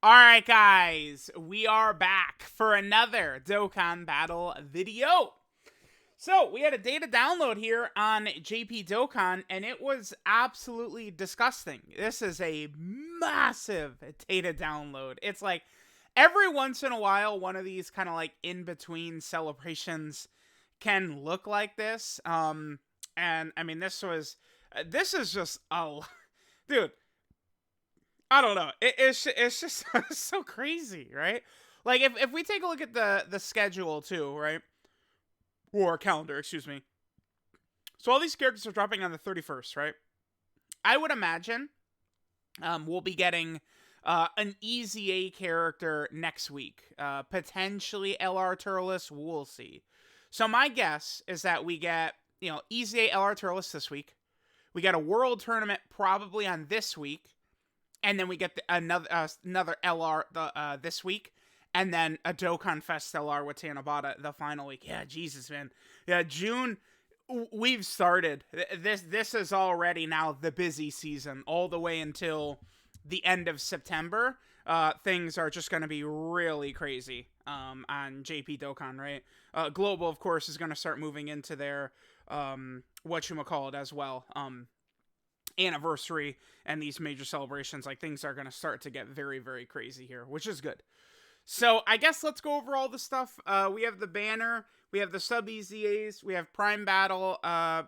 Alright guys, we are back for another Dokkan Battle video. So, we had a data download here on JP Dokkan, and it was absolutely disgusting. This is a massive data download. It's like, every once in a while, one of these kind of like in-between celebrations can look like this. And, I mean, this is just, dude, I don't know. It's just so crazy, right? Like if we take a look at the schedule too, right? Or calendar, excuse me. So all these characters are dropping on the 31st, right? I would imagine we'll be getting an Easy A character next week. Potentially LR Turless, we'll see. So my guess is that we get, Easy A LR Turless this week. We get a World Tournament probably on this week. And then we get another LR this week, and then a DOKKANFEST LR with Tanabata the final week. Yeah, Jesus, man. Yeah, June, we've started. This is already now the busy season, all the way until the end of September. Things are just going to be really crazy on JP Dokkan, right? Global, of course, is going to start moving into their, whatchamacallit as well. Anniversary and these major celebrations, like things are going to start to get very, very crazy here, which is good. So I guess let's go over all the stuff. We have the banner, we have the sub EZAs, we have Prime Battle, Dr.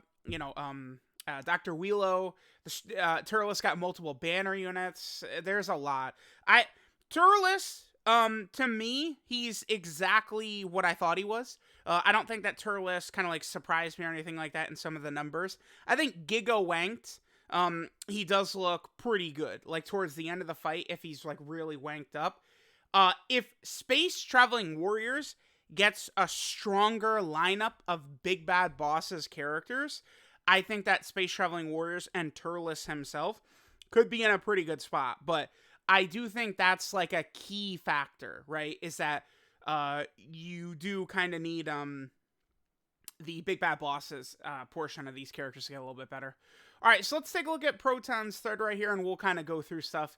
WHEELO, the Turles got multiple banner units. There's a lot. Turles, to me, he's exactly what I thought he was. I don't think that Turles kind of like surprised me or anything like that in some of the numbers. I think Giga Wanked, he does look pretty good, like towards the end of the fight, if he's like really wanked up. If Space Traveling Warriors gets a stronger lineup of Big Bad Boss's characters, I think that Space Traveling Warriors and Turles himself could be in a pretty good spot. But I do think that's like a key factor, right? Is that you do kind of need the Big Bad Bosses portion of these characters to get a little bit better. All right, so let's take a look at Proton's thread right here, and we'll kind of go through stuff.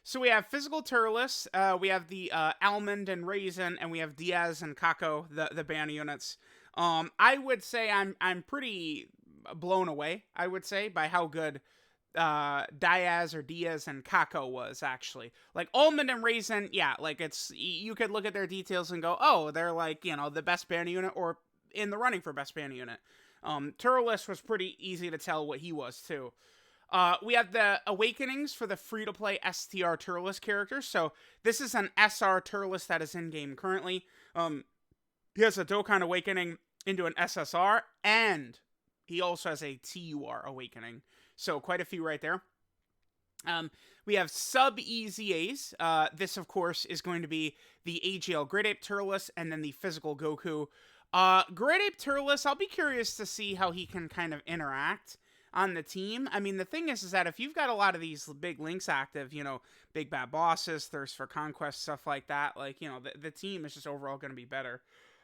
So we have Physical Turles, we have the Almond and Raisin, and we have Diaz and Kako, the banner units. I would say I'm pretty blown away, I would say, by how good Diaz and Kako was, actually. Like, Almond and Raisin, yeah, like, you could look at their details and go, oh, they're like, the best banner unit, or in the running for best banner unit. Turles was pretty easy to tell what he was, too. We have the Awakenings for the free-to-play STR Turles characters. So, this is an SR Turles that is in-game currently. He has a Dokkan Awakening into an SSR, and he also has a TUR Awakening. So, quite a few right there. We have sub-EZAs. This, of course, is going to be the AGL Great Ape Turles, and then the Physical Goku. Great Ape Turles, I'll be curious to see how he can kind of interact on the team. I mean, the thing is that if you've got a lot of these big links active, Big Bad Bosses, Thirst for Conquest, stuff like that, like, the team is just overall going to be better.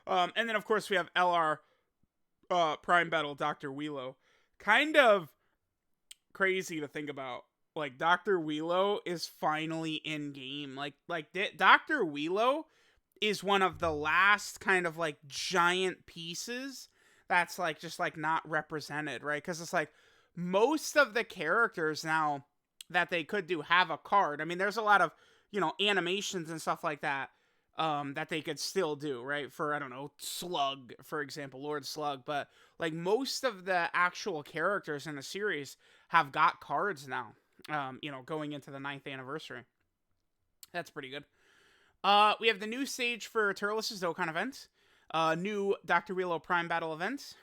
And then, of course, we have LR Prime Battle Dr. WHEELO. Kind of crazy to think about. Like, Dr. WHEELO is finally in-game. Like Dr. WHEELO is one of the last kind of like giant pieces that's like just like not represented, right? Because it's like most of the characters now that they could do have a card. I mean, there's a lot of animations and stuff like that that they could still do, right? For, I don't know, Slug, for example, Lord Slug. But like most of the actual characters in the series have got cards now, going into the 9th anniversary. That's pretty good. We have the new stage for Turles' Dokkan event, new Dr. WHEELO Prime Battle event,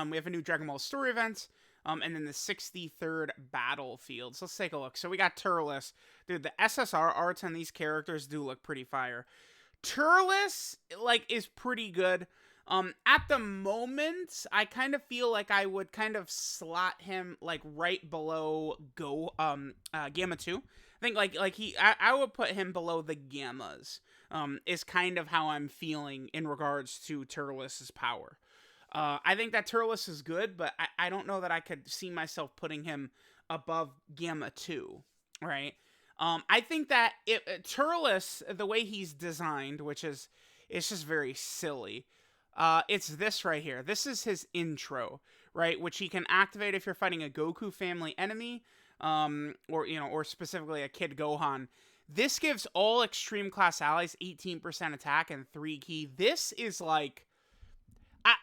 we have a new Dragon Ball Story event, and then the 63rd Battlefield. So let's take a look. So we got Turles. Dude, the SSR arts on these characters do look pretty fire. Turles, like, is pretty good. At the moment, I kind of feel like I would kind of slot him, like, right below Gamma 2. I think, I would put him below the Gammas, is kind of how I'm feeling in regards to Turles' power. I think that Turles is good, but I don't know that I could see myself putting him above Gamma 2, right? I think that Turles, the way he's designed, which is it's just very silly. It's this right here. This is his intro, right? Which he can activate if you're fighting a Goku family enemy, or or specifically a Kid Gohan. This gives all extreme class allies 18% attack and 3 ki. This is like I,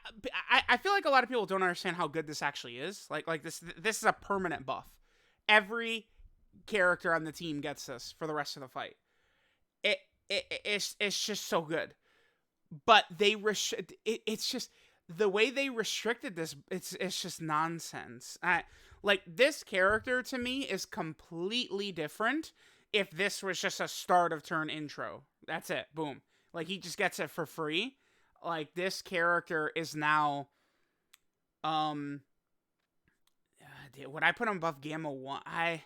I feel like a lot of people don't understand how good this actually is. Like this is a permanent buff. Every character on the team gets this for the rest of the fight. It's just so good. But it's just the way they restricted this. It's just nonsense. Like this character to me is completely different. If this was just a start of turn intro, that's it. Boom. Like he just gets it for free. Like this character is now, would I put him above Gamma 1? I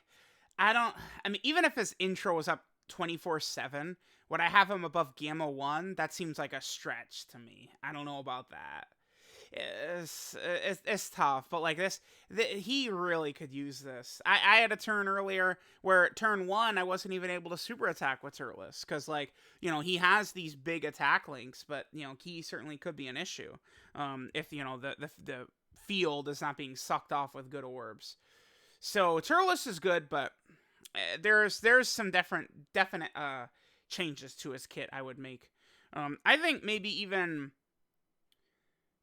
don't, I mean, even if his intro was up 24/7, would I have him above Gamma 1? That seems like a stretch to me. I don't know about that. It's tough, but like he really could use this. I had a turn earlier where turn 1 I wasn't even able to super attack with Turles because like he has these big attack links, but ki certainly could be an issue if the field is not being sucked off with good orbs. So Turles is good, but there's some definite changes to his kit I would make. I think maybe even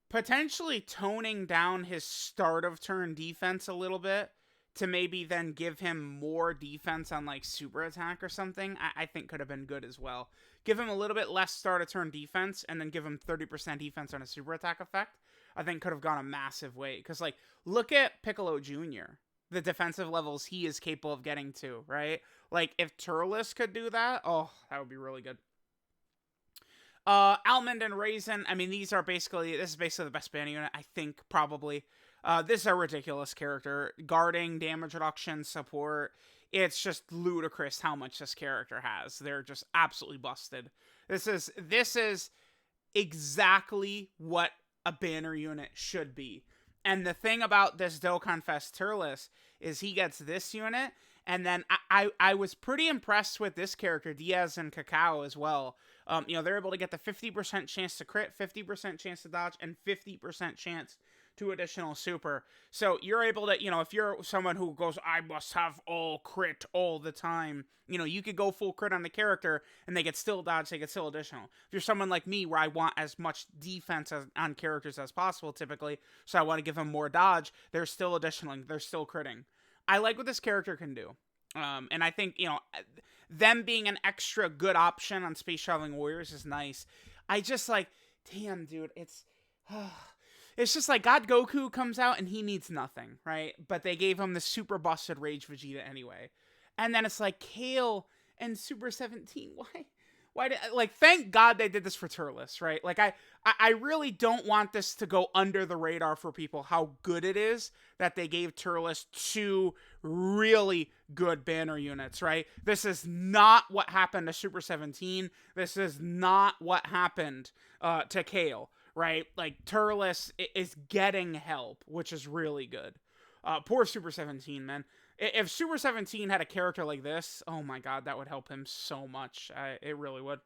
potentially toning down his start of turn defense a little bit to maybe then give him more defense on like super attack or something, I think could have been good as well. Give him a little bit less start of turn defense and then give him 30% defense on a super attack effect. I think could have gone a massive way. Because like, look at Piccolo Jr., the defensive levels he is capable of getting to, right? Like if Turles could do that, oh, that would be really good. Almond and Raisin, I mean, this is basically the best banner unit, I think, probably. This is a ridiculous character. Guarding, damage reduction, support. It's just ludicrous how much this character has. They're just absolutely busted. This is exactly what a banner unit should be. And the thing about this DOKKANFEST Turles is he gets this unit, and then I was pretty impressed with this character, Diaz and Cacao as well. They're able to get the 50% chance to crit, 50% chance to dodge, and 50% chance to additional super. So you're able to, if you're someone who goes, I must have all crit all the time, you could go full crit on the character and they get still dodge, they get still additional. If you're someone like me where I want as much defense on characters as possible typically, so I want to give them more dodge, they're still additional, they're still critting. I like what this character can do. And I think, them being an extra good option on Space Traveling Warriors is nice. I just like, damn, dude, it's just like God Goku comes out and he needs nothing, right? But they gave him the super busted Rage Vegeta anyway. And then it's like Kale and Super 17. Why did, like, thank God they did this for Turles, right? Like, I really don't want this to go under the radar for people how good it is that they gave Turles 2 really good banner units, right? This is not what happened to Super 17. This is not what happened to Kale, right? Like, Turles is getting help, which is really good. Poor Super 17, man. If Super 17 had a character like this, oh my god, that would help him so much. It really would.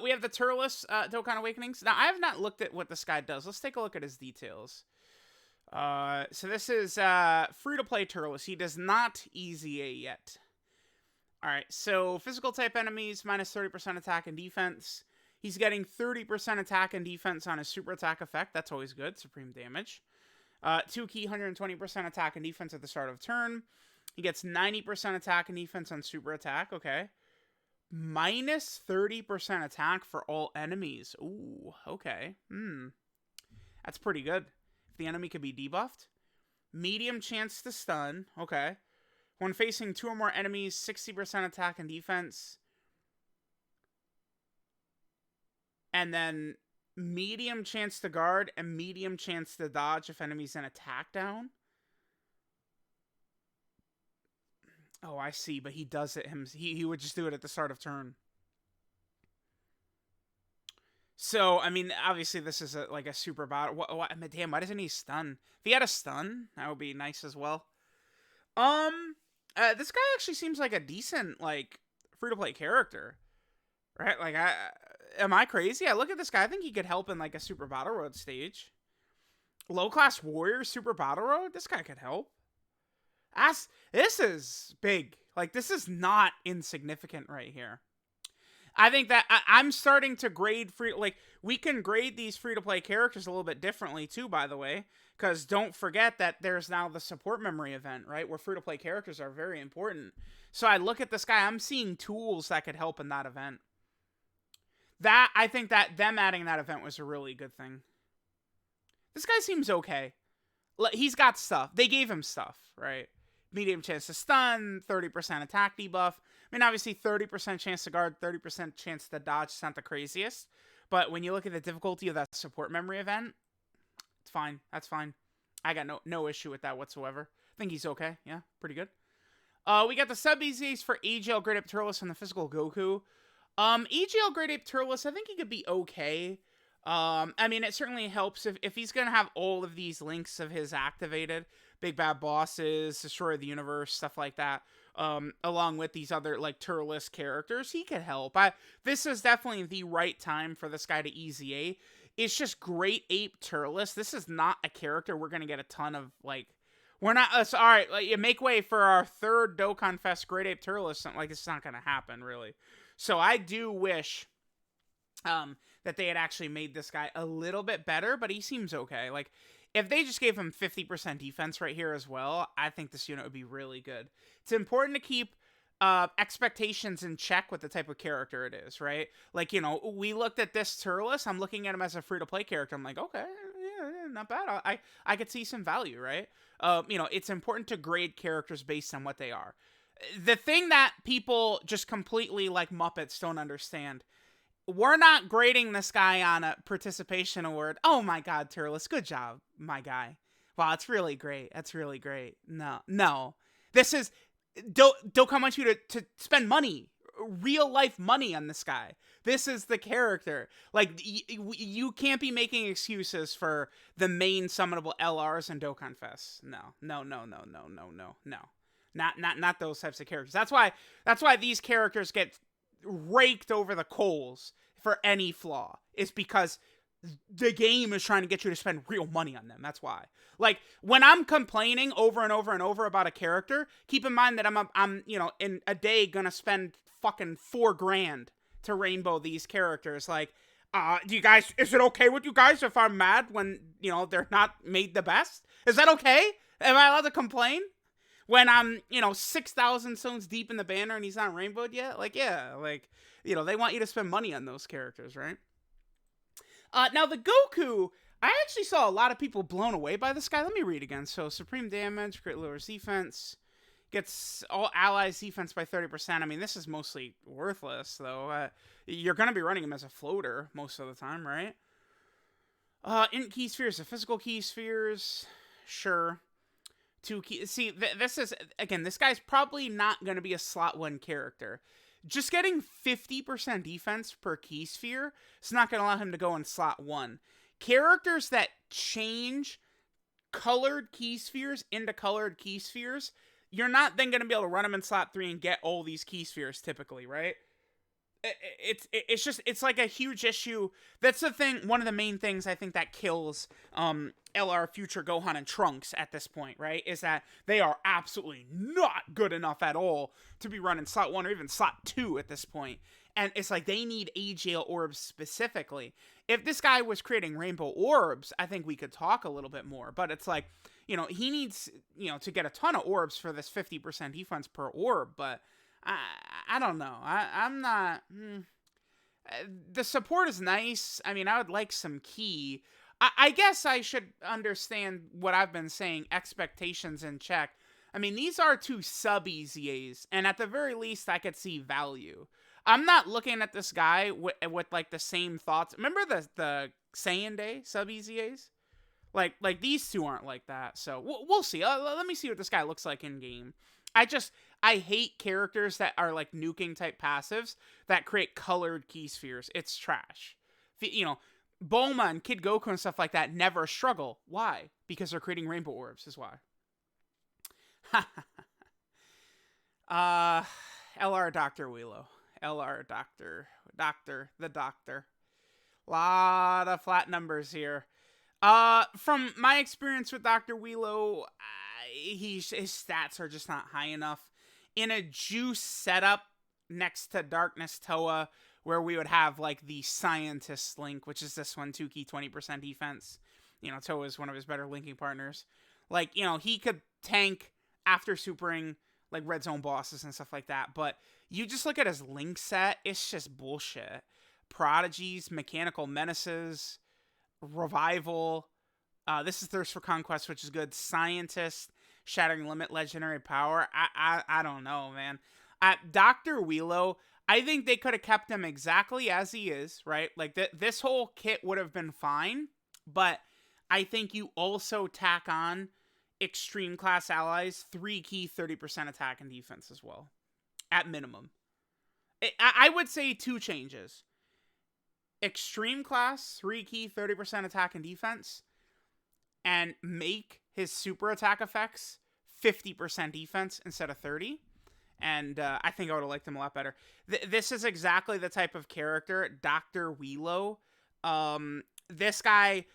We have the Turles Dokkan Awakenings. Now, I have not looked at what this guy does. Let's take a look at his details. So this is free-to-play Turles. He does not EZA yet. Alright, so physical type enemies, minus 30% attack and defense. He's getting 30% attack and defense on his super attack effect. That's always good. Supreme damage. 2 ki, 120% attack and defense at the start of turn. He gets 90% attack and defense on super attack. Okay. Minus 30% attack for all enemies. Ooh, okay. That's pretty good. If the enemy could be debuffed. Medium chance to stun. Okay. When facing 2 or more enemies, 60% attack and defense. And then medium chance to guard and medium chance to dodge if enemies in attack down. Oh, I see, but he does it he would just do it at the start of turn. So, I mean, obviously this is like a super bot. Damn, why doesn't he stun? If he had a stun, that would be nice as well. This guy actually seems like a decent, like, free-to-play character, right? Like, am I crazy? I look at this guy, I think he could help in, like, a Super Battle Road stage. Low-class warrior, Super Battle Road? This guy could help. This is big. Like, this is not insignificant right here. I think that I'm starting to grade we can grade these free-to-play characters a little bit differently too, by the way, because don't forget that there's now the support memory event, right, where free-to-play characters are very important. So I look at this guy, I'm seeing tools that could help in that event. I think that them adding that event was a really good thing. This guy seems okay. He's got stuff. They gave him stuff, right? Medium chance to stun, 30% attack debuff. I mean, obviously, 30% chance to guard, 30% chance to dodge is not the craziest. But when you look at the difficulty of that support memory event, it's fine. That's fine. I got no issue with that whatsoever. I think he's okay. Yeah, pretty good. We got the sub-EZs for AGL Great Ape Turles and the Physical Goku. AGL Great Ape Turles, I think he could be okay. I mean, it certainly helps if he's going to have all of these links of his activated, Big Bad Bosses, Destroyer of the Universe, stuff like that, along with these other, like, Turles characters, he could help. This is definitely the right time for this guy to EZA. It's just Great Ape Turles. This is not a character we're going to get a ton of, like, we're not, alright, like, make way for our third DOKKANFEST Great Ape Turles. Something like this is not going to happen, really. So I do wish, that they had actually made this guy a little bit better, but he seems okay. Like, if they just gave him 50% defense right here as well, I think this unit would be really good. It's important to keep expectations in check with the type of character it is, right? Like, you know, we looked at this Turles. I'm looking at him as a free-to-play character. I'm like, okay, yeah, not bad. I could see some value, right? You know, it's important to grade characters based on what they are. The thing that people just completely, like Muppets, don't understand, we're not grading this guy on a participation award. Oh my god, Turles, good job, my guy. Wow, it's really great. That's really great. No. This is... Dokkan wants you to spend money. Real life money on this guy. This is the character. Like, you can't be making excuses for the main summonable LRs and DOKKANFEST. No. Not those types of characters. That's why these characters get raked over the coals for any flaw, is because the game is trying to get you to spend real money on them. That's why. Like, when I'm complaining over and over and over about a character, keep in mind that I'm you know, in a day gonna spend fucking $4,000 to rainbow these characters. Like, is it okay with you guys if I'm mad when, you know, they're not made the best? Is that okay? Am I allowed to complain? When I'm, you know, 6,000 stones deep in the banner and he's not rainbowed yet? Like, yeah, like, you know, they want you to spend money on those characters, right? Now, the Goku, I actually saw a lot of people blown away by this guy. Let me read again. So, supreme damage, great lowers defense, gets all allies defense by 30%. I mean, this is mostly worthless, though. You're going to be running him as a floater most of the time, right? Int key spheres, the physical key spheres, sure. See, this is, again, this guy's probably not going to be a slot 1 character. Just getting 50% defense per key sphere is not going to allow him to go in slot 1. Characters that change colored key spheres into colored key spheres, you're not then going to be able to run them in slot 3 and get all these key spheres typically, right? It's like a huge issue. That's the thing, one of the main things I think that kills LR Future Gohan and Trunks at this point, right? Is that they are absolutely not good enough at all to be running slot 1 or even slot 2 at this point. And it's like they need AGL orbs specifically. If this guy was creating rainbow orbs, I think we could talk a little bit more. But it's like, you know, he needs, you know, to get a ton of orbs for this 50% defense per orb, but I don't know. I'm not... The support is nice. I mean, I would like some key. I guess I should understand what I've been saying, expectations in check. I mean, these are 2 sub-EZAs, and at the very least, I could see value. I'm not looking at this guy with like, the same thoughts. Remember the Saiyan Day sub-EZAs? Like, these 2 aren't like that, so we'll see. Let me see what this guy looks like in-game. I hate characters that are like nuking type passives that create colored key spheres. It's trash. You know, Bulma and Kid Goku and stuff like that never struggle. Why? Because they're creating rainbow orbs is why. Uh, LR Dr. WHEELO. LR the Doctor. Lot of flat numbers here. From my experience with Dr. WHEELO, his stats are just not high enough. In a juice setup next to Darkness Toa, where we would have like the Scientist link, which is this one, 2 key, 20% defense. You know, Toa is one of his better linking partners. Like, you know, he could tank after supering like red zone bosses and stuff like that. But you just look at his link set, it's just bullshit. Prodigies, Mechanical Menaces, Revival. This is Thirst for Conquest, which is good. Scientist, Shattering Limit, Legendary Power. I don't know, man. Dr. WHEELO, I think they could have kept him exactly as he is, right? Like, this whole kit would have been fine, but I think you also tack on extreme class allies, 3 key, 30% attack and defense as well, at minimum. I would say 2 changes. Extreme class, 3 key, 30% attack and defense, and make his super attack effects 50% defense instead of 30. And I think I would have liked him a lot better. This is exactly the type of character, Dr. WHEELO. This guy,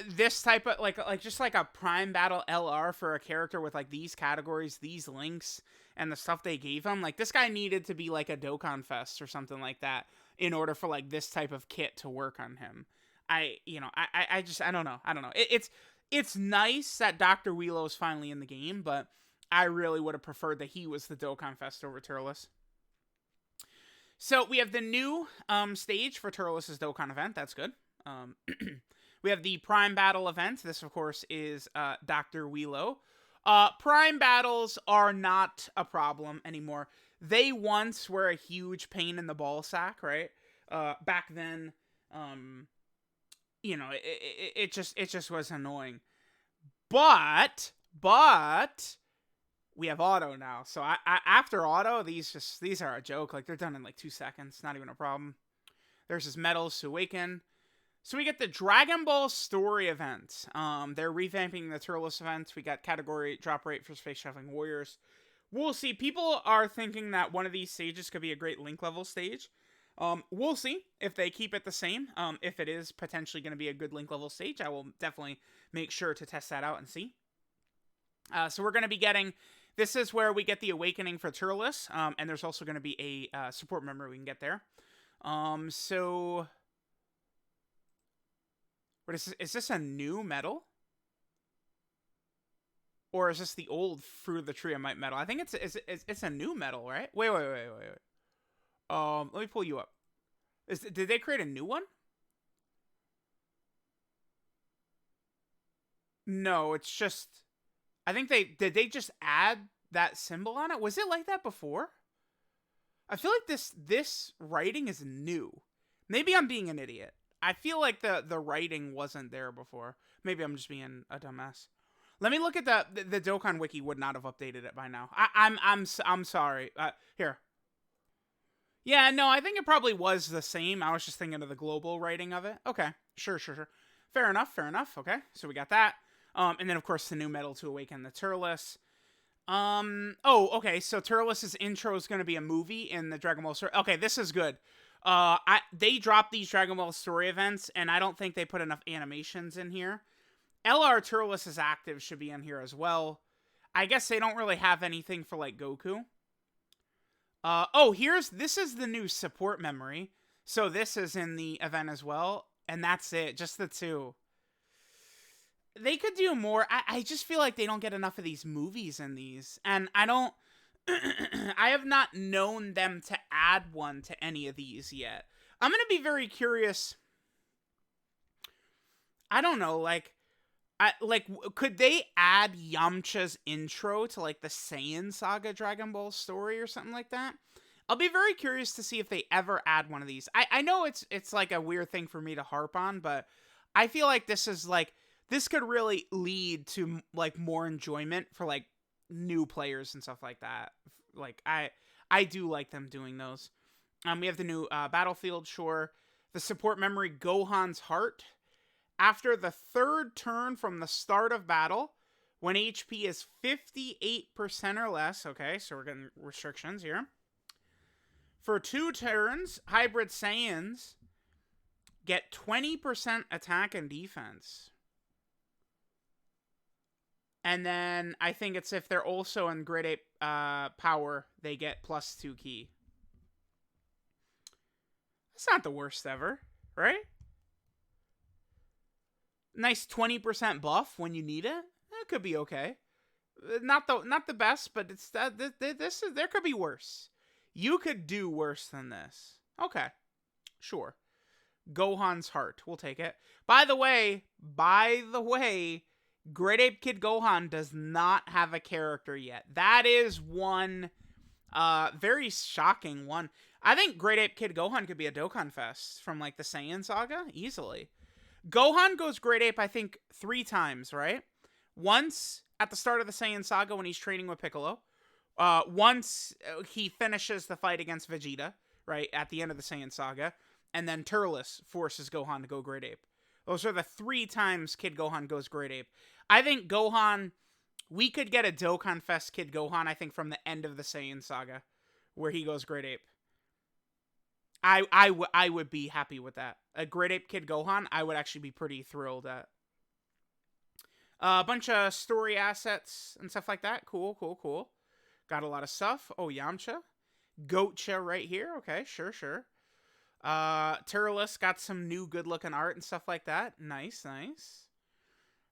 this type of, like just like a Prime Battle LR for a character with like these categories, these links, and the stuff they gave him. Like, this guy needed to be like a DOKKANFEST or something like that in order for like this type of kit to work on him. I don't know. It's nice that Dr. WHEELO is finally in the game, but I really would have preferred that he was the DOKKANFEST over Turles. So we have the new stage for Turles' Dokkan event. That's good. We have the Prime Battle event. This, of course, is Dr. WHEELO. Prime battles are not a problem anymore. They once were a huge pain in the ball sack, right? Back then, you know, it just was annoying. But we have auto now. So after auto, these are a joke. Like, they're done in like 2 seconds. Not even a problem. There's his medals to awaken. So we get the Dragon Ball Story event. They're revamping the Turles events. We got category drop rate for Space Traveling Warriors. We'll see. People are thinking that one of these stages could be a great link level stage. We'll see if they keep it the same. If it is potentially going to be a good link level stage, I will definitely make sure to test that out and see. So we're going to be getting, this is where we get the awakening for Turles, and there's also going to be a support member we can get there. So what is this a new medal? Or is this the old Fruit of the Tree of Might medal? I think it's a new medal, right? Wait. Let me pull you up. Did they create a new one? No, it's just, I think did they just add that symbol on it? Was it like that before? I feel like this writing is new. Maybe I'm being an idiot. I feel like the writing wasn't there before. Maybe I'm just being a dumbass. Let me look at the Dokkan wiki. Would not have updated it by now. I'm sorry. Here. Yeah, no, I think it probably was the same. I was just thinking of the global writing of it. Okay, sure. Fair enough. Okay, so we got that. And then of course the new medal to awaken the Turles. Okay, so Turles' intro is going to be a movie in the Dragon Ball story. Okay, this is good. They dropped these Dragon Ball story events, and I don't think they put enough animations in here. LR Turles' active should be in here as well. I guess they don't really have anything for, like, Goku. This is the new support memory. So this is in the event as well. And that's it. Just the 2. They could do more. I just feel like they don't get enough of these movies in these. And I don't... I have not known them to add one to any of these yet. I'm going to be very curious. I don't know, could they add Yamcha's intro to, like, the Saiyan Saga Dragon Ball story or something like that? I'll be very curious to see if they ever add one of these. I know it's like a weird thing for me to harp on, but I feel like this is, like, this could really lead to, like, more enjoyment for, like, new players and stuff like that. Like, I do like them doing those. We have the new Battlefield, sure. The support memory, Gohan's Heart. After the 3rd turn from the start of battle, When HP is 58% or less. Okay, so we're getting restrictions here. For 2 turns, Hybrid Saiyans get 20% attack and defense. And then I think it's if they're also in Great Ape power, they get +2 ki. That's not the worst ever, right? Nice 20% buff when you need it. It could be okay. Not the best, but it's there could be worse. You could do worse than this. Okay, sure. Gohan's heart, we'll take it. By the way, Great Ape Kid Gohan does not have a character yet. That is one very shocking one. I think Great Ape Kid Gohan could be a DOKKANFEST from like the Saiyan saga easily. Gohan goes Great Ape, I think, 3 times, right? Once at the start of the Saiyan saga when he's training with Piccolo. Once he finishes the fight against Vegeta, right, at the end of the Saiyan saga. And then Turles forces Gohan to go Great Ape. Those are the 3 times Kid Gohan goes Great Ape. I think Gohan, we could get a DOKKANFEST Kid Gohan, I think, from the end of the Saiyan saga, where he goes Great Ape. I would be happy with that. A Great Ape Kid Gohan, I would actually be pretty thrilled at. A bunch of story assets and stuff like that. Cool. Got a lot of stuff. Oh, Yamcha. Goatcha right here. Okay, sure. Turles got some new good-looking art and stuff like that. Nice.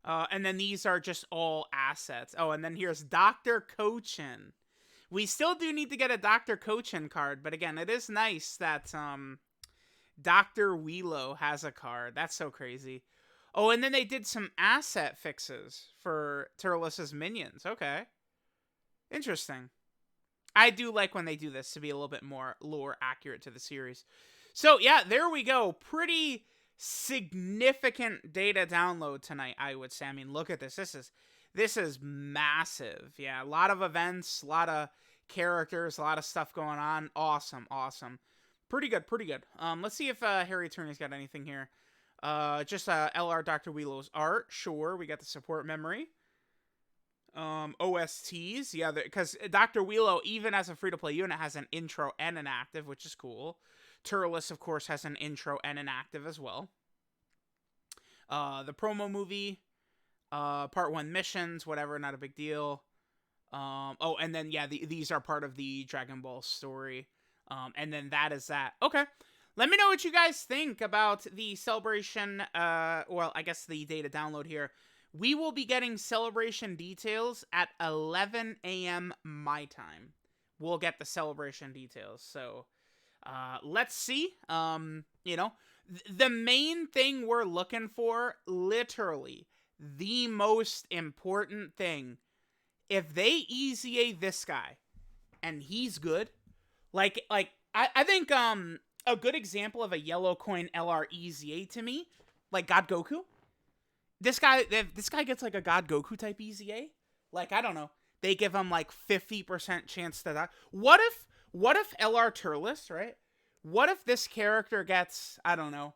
And then these are just all assets. Oh, and then here's Dr. Cochin. We still do need to get a Dr. Cochin card, but again, it is nice that Dr. WHEELO has a card. That's so crazy. Oh, and then they did some asset fixes for Turles' minions. Okay. Interesting. I do like when they do this to be a little bit more lore accurate to the series. So, yeah, there we go. Pretty significant data download tonight, I would say. I mean, look at this. This is massive. Yeah, a lot of events, a lot of characters, a lot of stuff going on. Awesome. Pretty good. Let's see if Harry Attorney's got anything here. Just LR Dr. WHEELO's art. Sure, we got the support memory. OSTs. Yeah, because Dr. WHEELO, even as a free-to-play unit, has an intro and an active, which is cool. Turles, of course, has an intro and an active as well. The promo movie, part 1 missions, whatever, not a big deal. Oh, and then, yeah, these are part of the Dragon Ball story. And then that is that. Okay. Let me know what you guys think about the Celebration, well, I guess the data download here. We will be getting Celebration details at 11 a.m. my time. We'll get the Celebration details, so let's see. You know, the main thing we're looking for, literally, the most important thing, if they EZA this guy, and he's good, like I think, a good example of a yellow coin LR EZA to me, like God Goku. This guy gets like a God Goku type EZA. Like, I don't know. They give him like 50% chance to die. What if LR Turles, right? What if this character gets, I don't know,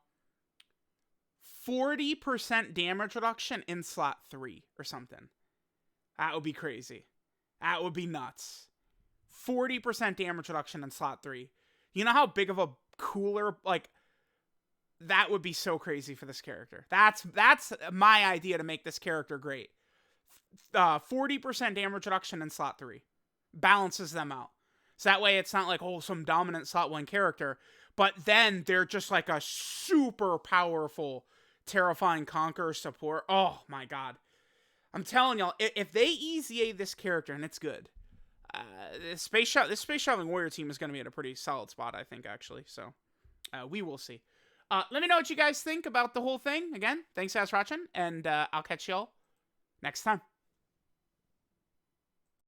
40% damage reduction in slot 3 or something? That would be crazy. That would be nuts. 40% damage reduction in slot 3. You know how big of a cooler, like, that would be so crazy for this character. That's my idea to make this character great. 40% damage reduction in slot 3. Balances them out. So that way it's not like, oh, some dominant slot 1 character, but then they're just like a super powerful, terrifying conqueror support. Oh my god. I'm telling y'all, if they EZA this character and it's good, this Space Traveling Warrior team is going to be at a pretty solid spot, I think, actually. So, we will see. Let me know what you guys think about the whole thing. Again, thanks guys for watching, and I'll catch y'all next time.